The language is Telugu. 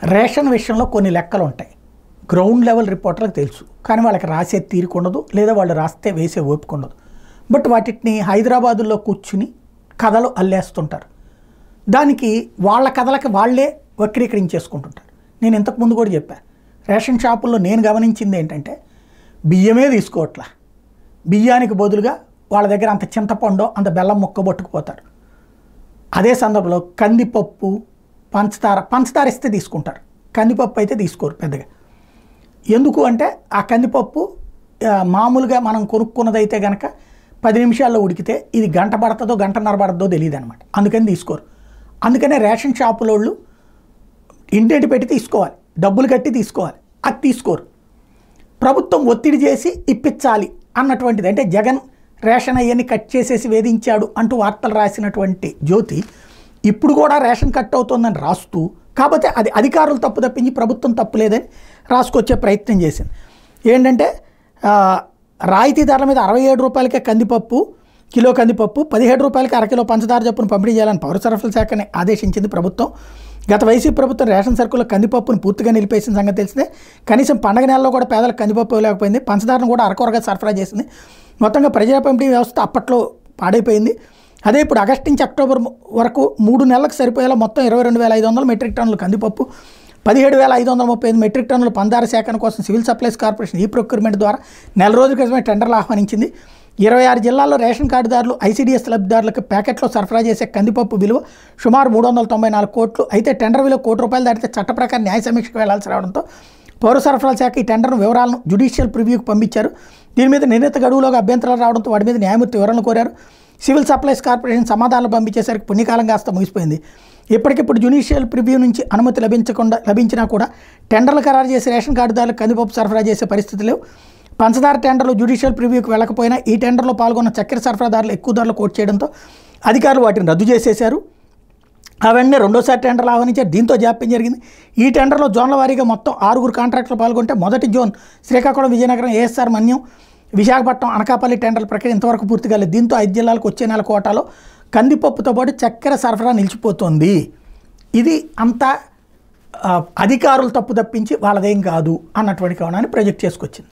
రేషన్ విషయంలో కొన్ని లెక్కలు ఉంటాయి. గ్రౌండ్ లెవెల్ రిపోర్టర్లకు తెలుసు, కానీ వాళ్ళకి రాసే తీరిక ఉండదు, లేదా వాళ్ళు రాస్తే వేసే ఓపిక ఉండదు. బట్ వాటిని హైదరాబాదులో కూర్చుని కథలు అల్లేస్తుంటారు. దానికి వాళ్ళ కథలకి వాళ్ళే వక్రీకరించేసుకుంటుంటారు. నేను ఇంతకుముందు కూడా చెప్పాను, రేషన్ షాపుల్లో నేను గమనించింది ఏంటంటే బియ్యమే తీసుకోవట్లా, బియ్యానికి బదులుగా వాళ్ళ దగ్గర అంత చింతపండు అంత బెల్లం ముక్క పట్టుకుపోతారు. అదే సందర్భంలో కందిపప్పు పంచదార ఇస్తే తీసుకుంటారు, కందిపప్పు అయితే తీసుకోరు పెద్దగా. ఎందుకు అంటే ఆ కందిపప్పు మామూలుగా మనం కొనుక్కున్నదైతే కనుక 10 నిమిషాల్లో ఉడికితే ఇది గంట పడుతుందో గంటన్నర పడుతుందో తెలియదు అనమాట, అందుకని తీసుకోరు. అందుకనే రేషన్ షాపులోళ్ళు ఇంటింటి పెట్టి తీసుకోవాలి, డబ్బులు కట్టి తీసుకోవాలి, అది తీసుకోరు. ప్రభుత్వం ఒత్తిడి చేసి ఇప్పించాలి అన్నటువంటిది, అంటే జగన్ రేషన్ అయ్యని కట్ చేసేసి వేధించాడు అంటూ వార్తలు రాసినటువంటి జ్యోతి ఇప్పుడు కూడా రేషన్ కట్ అవుతుందని రాస్తూ, కాకపోతే అది అధికారులు తప్పు తప్పించి ప్రభుత్వం తప్పు లేదని రాసుకొచ్చే ప్రయత్నం చేసింది. ఏంటంటే రాయితీ ధరల మీద 67 రూపాయలకే కందిపప్పు, కిలో కందిపప్పు, 17 రూపాయలకి అరకిలో పంచదార చొప్పున పంపిణీ చేయాలని పౌర సరఫరాల శాఖని ఆదేశించింది ప్రభుత్వం. గత వైసీపీ ప్రభుత్వం రేషన్ సరుకుల్లో కందిపప్పును పూర్తిగా నిలిపేసిన సంగతి తెలిసిందే. కనీసం పండగ నెలలో కూడా పేదలకు కందిపప్పు ఇవ్వలేకపోయింది, పంచదారను కూడా అరకొరగా సరఫరా చేసింది. మొత్తంగా ప్రజా పంపిణీ వ్యవస్థ అప్పట్లో పాడైపోయింది. అదే ఇప్పుడు ఆగస్టు నుంచి అక్టోబర్ వరకు 3 నెలలకు సరిపోయేలా మొత్తం 22,500 మెట్రిక్ టన్నులు కందిపప్పు, 17,535 మెట్రిక్ టన్నుల పంచదార సేకరణ కోసం సివిల్ సప్లైస్ కార్పొరేషన్ ఈ ప్రొక్యూర్మెంట్ ద్వారా నెల రోజుల క్రితమే టెండర్లు ఆహ్వానించింది. 26 జిల్లాల్లో రేషన్ కార్డుదారులు, ఐసీడీఎస్ లబ్ధిదారులకు ప్యాకెట్లో సరఫరా చేసే కందిపప్పు విలువ సుమారు 394 కోట్లు. అయితే టెండర్ విలువ ₹1 కోటి దాటితే చట్ట ప్రకారం న్యాయ సమీక్షకు వెళ్లాల్సి రావడంతో పౌర సరఫరాల శాఖ ఈ టెండర్ వివరాలను జ్యుడిషియల్ ప్రివ్యూకి పంపించారు. దీని మీద నిర్ణీత గడువులోగా అభ్యంతరాలు రావడంతో వాటి మీద న్యాయమూర్తి వివరణ కోరారు. సివిల్ సప్లైస్ కార్పొరేషన్ సమాధానాలు పంపించేసరికి పుణ్యకాలం కాస్త ముగిసిపోయింది. ఇప్పటికిప్పుడు జ్యుడిషియల్ ప్రివ్యూ నుంచి అనుమతి లభించినా కూడా టెండర్లు ఖరారు చేసి రేషన్ కార్డుదారులకు కందిపప్పు సరఫరా చేసే పరిస్థితి లేవు. పంచదార టెండర్లు జ్యుడిషియల్ ప్రివ్యూకి వెళ్ళకపోయినా ఈ టెండర్లో పాల్గొన్న చక్కెర సరఫరాదారులు ఎక్కువ ధరలు కోట్ చేయడంతో అధికారులు వాటిని రద్దు చేసేశారు. అవన్నీ రెండోసారి టెండర్లు ఆహ్వానించారు, దీంతో జాప్యం జరిగింది. ఈ టెండర్లో జోన్ల వారీగా మొత్తం 6 కాంట్రాక్టులు పాల్గొంటే మొదటి జోన్ శ్రీకాకుళం, విజయనగరం, ఏఎస్ఆర్, మన్యం, విశాఖపట్నం, అనకాపల్లి టెండర్ల ప్రక్రియ ఇంతవరకు పూర్తి కాలేదు. దీంతో 5 జిల్లాలకు వచ్చే నెల కోటాలో కందిపప్పుతో పాటు చక్కెర సరఫరా నిలిచిపోతుంది. ఇది అంతా అధికారులు తప్పు తప్పించి వాళ్ళదేం కాదు అన్నటువంటి కోణాన్ని ప్రొజెక్ట్ చేసుకొచ్చింది.